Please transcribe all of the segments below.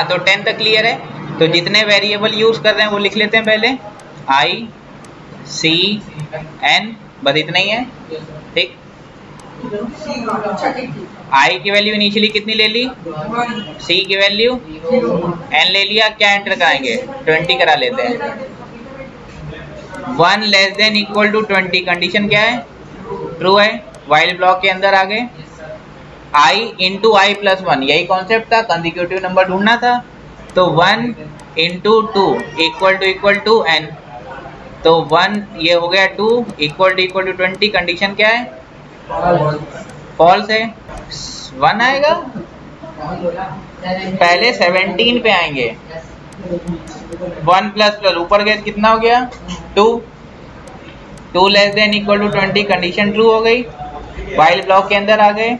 हाँ, तो 10 तक क्लियर है। तो जितने वेरिएबल यूज कर रहे हैं वो लिख लेते हैं पहले, आई सी एन, बस इतना ही है। ठीक, आई की वैल्यू इनिशियली कितनी ले ली, सी की वैल्यू एन ले लिया, क्या एंटर कराएंगे, 20 करा लेते हैं। 1 less than equal to 20, condition क्या है, ट्रू है। व्हाइल ब्लॉक के अंदर आ गए, आई इंटू आई प्लस 1, यही कॉन्सेप्ट था, कंसेक्यूटिव नंबर ढूंढना था। तो 1 into two equal to N, तो 1 ये हो गया 2 इक्वल टू 20, कंडीशन क्या है, फॉल्स है। 1 आएगा, पहले 17 पे आएंगे, 1 प्लस प्लस ऊपर गए कितना हो गया 2 less than equal to 20, condition true हो गई। व्हाइल ब्लॉक के अंदर आ गए,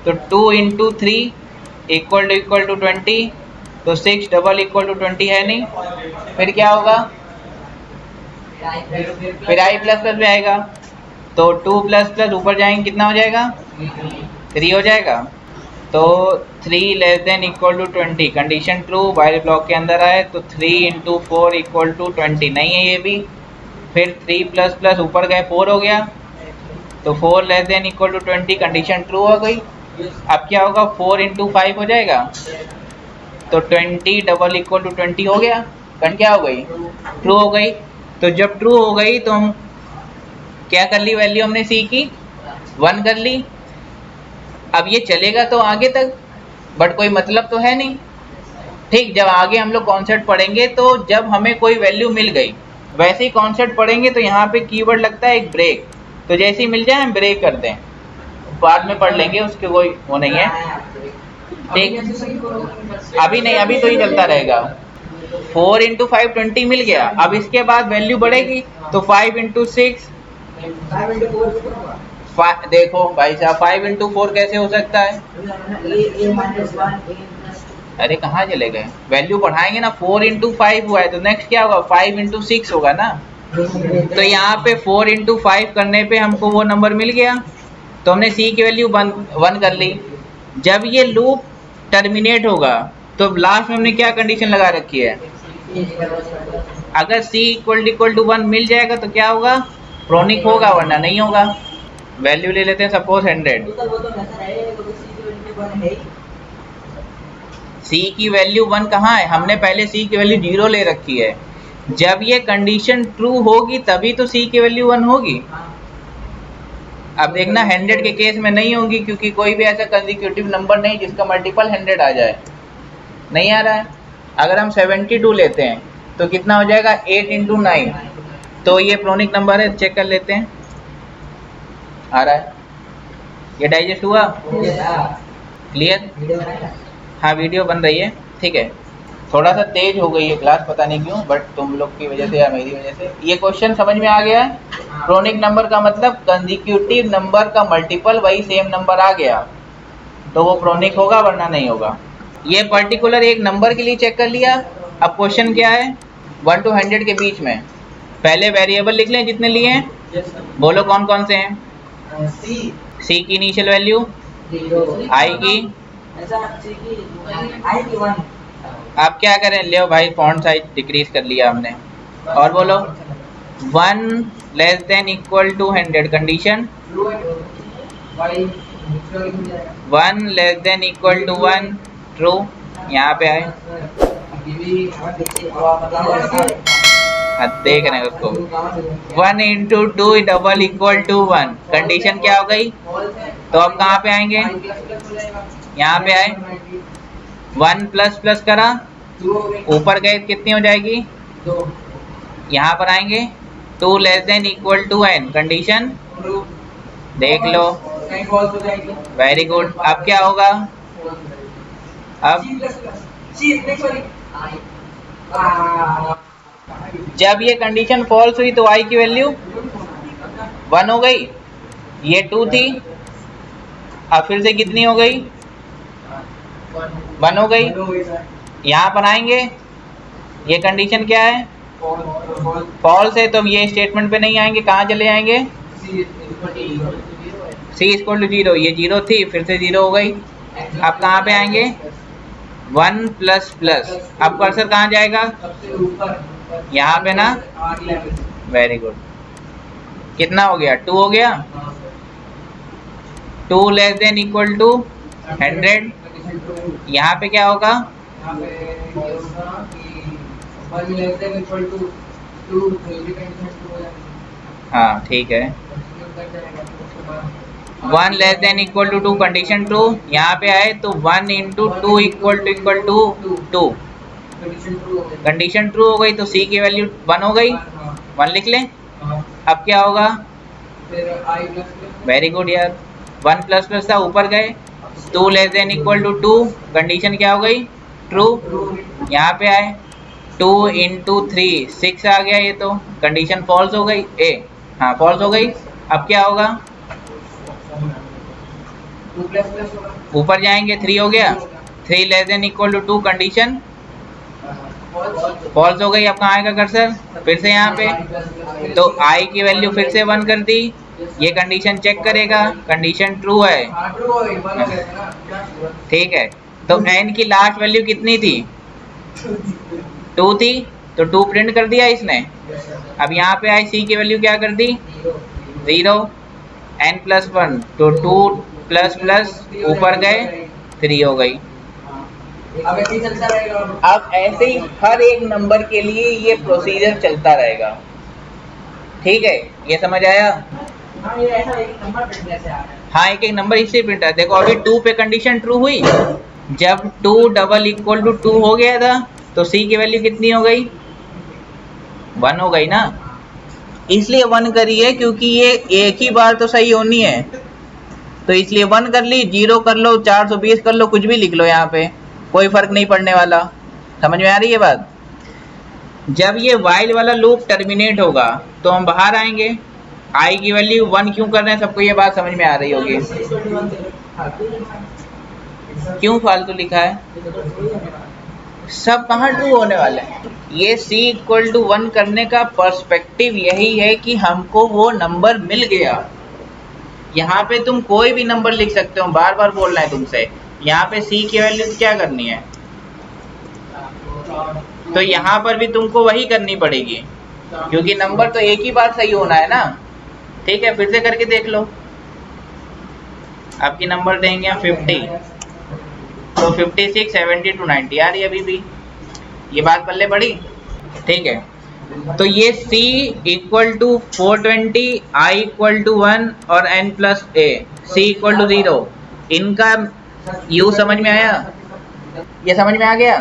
तो 2 इंटू 3 इक्वल टू 20, तो 6 डबल इक्वल टू 20 है नहीं, फिर क्या होगा, फिर आई प्लस प्लस में आएगा, तो 2 प्लस प्लस ऊपर जाएंगे कितना हो जाएगा, 3 हो जाएगा। तो 3 less than equal to 20, condition true. While block के अंदर आए तो 3 इंटू 4 इक्वल टू 20, नहीं है ये भी। फिर 3 प्लस प्लस ऊपर गए 4 हो गया, तो 4 less than equal to 20, condition true हो गई। अब क्या होगा, 4 इंटू 5 हो जाएगा, तो 20 डबल इक्वल टू 20 हो गया, क्या हो गई, ट्रू हो गई। तो जब ट्रू हो गई तो हम क्या कर ली, वैल्यू हमने सी की 1 कर ली। अब ये चलेगा तो आगे तक, बट कोई मतलब तो है नहीं। ठीक, जब आगे हम लोग कॉन्सेप्ट पढ़ेंगे तो जब हमें कोई वैल्यू मिल गई, वैसे ही कॉन्सेप्ट पढ़ेंगे तो यहाँ पे कीवर्ड लगता है एक ब्रेक, तो जैसे ही मिल जाए हम ब्रेक कर दें, बाद में पढ़ लेंगे, उसके कोई वो नहीं है। ठीक, अभी नहीं, अभी तो ही चलता रहेगा। 4 इंटू 5 20 मिल गया, अब इसके बाद वैल्यू बढ़ेगी, तो 5 इंटू 6, देखो भाई साहब 5 इंटू 4 कैसे हो सकता है, अरे कहाँ चले गए, वैल्यू बढ़ाएंगे ना, 4 इंटू 5 हुआ है, तो नेक्स्ट क्या होगा, 5 इंटू 6 होगा ना। तो यहाँ पे 4 इंटू 5 करने पे हमको वो नंबर मिल गया, तो हमने सी की वैल्यू 1 कर ली। जब ये लूप टर्मिनेट होगा तो लास्ट में हमने क्या कंडीशन लगा रखी है, अगर सी इक्वल टू 1 मिल जाएगा तो क्या होगा, प्रोनिक होगा, वरना नहीं होगा। वैल्यू ले लेते हैं सपोज 100, सी की वैल्यू 1 कहाँ है, हमने पहले सी की वैल्यू 0 ले रखी है। जब ये कंडीशन ट्रू होगी तभी तो सी की वैल्यू 1 होगी। अब देखना 100 के केस में नहीं होगी, क्योंकि कोई भी ऐसा कंसेक्यूटिव नंबर नहीं जिसका मल्टीपल 100 आ जाए, नहीं आ रहा है। अगर हम 72 लेते हैं तो कितना हो जाएगा, 8 इंटू 9, तो ये प्रोनिक नंबर है, चेक कर लेते हैं, आ रहा है, ये डाइजेस्ट हुआ, क्लियर। हाँ, वीडियो बन रही है, ठीक है। थोड़ा सा तेज हो गई है क्लास, पता नहीं क्यों, बट तुम लोग की वजह से या मेरी वजह से। ये क्वेश्चन समझ में आ गया है, प्रोनिक नंबर का मतलब कंसेक्यूटिव नंबर का मल्टीपल, वही सेम नंबर आ गया तो वो प्रोनिक होगा, वरना नहीं होगा। ये पर्टिकुलर एक नंबर के लिए चेक कर लिया। अब क्वेश्चन क्या है, 1 to 100 के बीच में, पहले वेरिएबल लिख लें जितने लिए हैं, बोलो कौन कौन से हैं। सी की इनिशियल वैल्यू, आई की, आप क्या करें, ले भाई फॉन्ट साइज डिक्रीज कर लिया हमने, और बोलो 1 less than equal to 100, condition 1 less than equal to 1, true. यहाँ पे आए, देख रहे हैं उसको, 1 into 2 double equal to 1, condition क्या हो गई, तो अब कहाँ पे आएंगे, यहाँ पे आए, 1 प्लस प्लस करा, ऊपर गए कितनी हो जाएगी, यहाँ पर आएंगे 2 less than equal to n, condition देख लो, वेरी गुड। अब क्या होगा, अब जब ये कंडीशन फॉल्स हुई तो i की वैल्यू 1 हो गई, ये 2 थी, अब फिर से कितनी हो गई, 1 हो गई। यहाँ पर आएंगे, ये कंडीशन क्या है, फॉल्स है, तो हम ये स्टेटमेंट पे नहीं आएंगे, कहाँ चले जाएंगे, c इक्वल टू 0, ये 0 थी, फिर से 0 हो गई। अब कहाँ पे आएंगे, 1 प्लस प्लस, अब कर्सर कहाँ जाएगा? यहाँ पे ना। Very good. कितना हो गया? 2 हो गया। 2 लेस देन इक्वल टू 100। यहाँ पे क्या होगा? हाँ ठीक है। 1 less than equal to 2 condition true. यहाँ पे आए तो 1 into 2 equal to 2। Condition true हो गई तो सी की वैल्यू 1 हो गई। 1 लिख लें। अब क्या होगा? वेरी गुड यार। 1 प्लस प्लस था, ऊपर गए। 2 less than equal to 2, condition क्या हो गई? ट्रू। यहाँ पे आए 2 इंटू 3 6 आ गया, ये तो कंडीशन फॉल्स हो गई। हाँ फॉल्स हो गई। अब क्या होगा? ऊपर जाएंगे, 3 हो गया। 3 less than equal to 2, condition false हो गई। अब कहाँ आएगा कर्सर? फिर से यहाँ पे, तो आई की वैल्यू फिर से 1 कर दी। ये कंडीशन चेक करेगा, कंडीशन ट्रू है। ठीक है, तो n की लास्ट वैल्यू कितनी थी? 2 थी, तो 2 प्रिंट कर दिया इसने। अब यहाँ पे आई सी की वैल्यू क्या कर दी? 0। n प्लस 1 तो 2 प्लस प्लस ऊपर गए 3 हो गई। अब ऐसे ही चलता रहेगा। अब ऐसे ही हर एक नंबर के लिए ये प्रोसीजर चलता रहेगा। ठीक है, ये समझ आया? हाँ, ये ऐसा एक नंबर प्रिंट कैसे आ रहा है? हाँ, एक एक नंबर इससे प्रिंट है। देखो अभी 2 पे कंडीशन ट्रू हुई। जब 2 डबल इक्वल टू 2 हो गया था तो सी की वैल्यू कितनी हो गई? 1 हो गई ना। इसलिए 1 करी है क्योंकि ये एक ही बार तो सही होनी है, तो इसलिए 1 कर ली। 0 कर लो, 420 कर लो, कुछ भी लिख लो, यहाँ पे कोई फर्क नहीं पड़ने वाला। समझ में आ रही है बात? जब ये वाइल वाला लूप टर्मिनेट होगा तो हम बाहर आएंगे। आई की वैल्यू 1 क्यों कर रहे हैं? सबको ये बात समझ में आ रही होगी। क्यों फालतू लिखा है? सब कहाँ ट्रू होने वाले हैं? ये c इक्वल टू 1 करने का पर्सपेक्टिव यही है कि हमको वो नंबर मिल गया। यहाँ पे तुम कोई भी नंबर लिख सकते हो, बार बार बोलना है तुमसे। यहाँ पे c की वैल्यू क्या करनी है? तो यहाँ पर भी तुमको वही करनी पड़ेगी, क्योंकि नंबर तो एक ही बार सही होना है ना। ठीक है, फिर से करके देख लो। आपकी नंबर देंगे हम 50, तो 56, 70 to 90 आ रही है अभी भी। ये बात पल्ले पड़ी? ठीक है, तो ये c equal to 420, i equal to 1 और n plus a, c equal to 0, इनका यू समझ में आया? ये समझ में आ गया?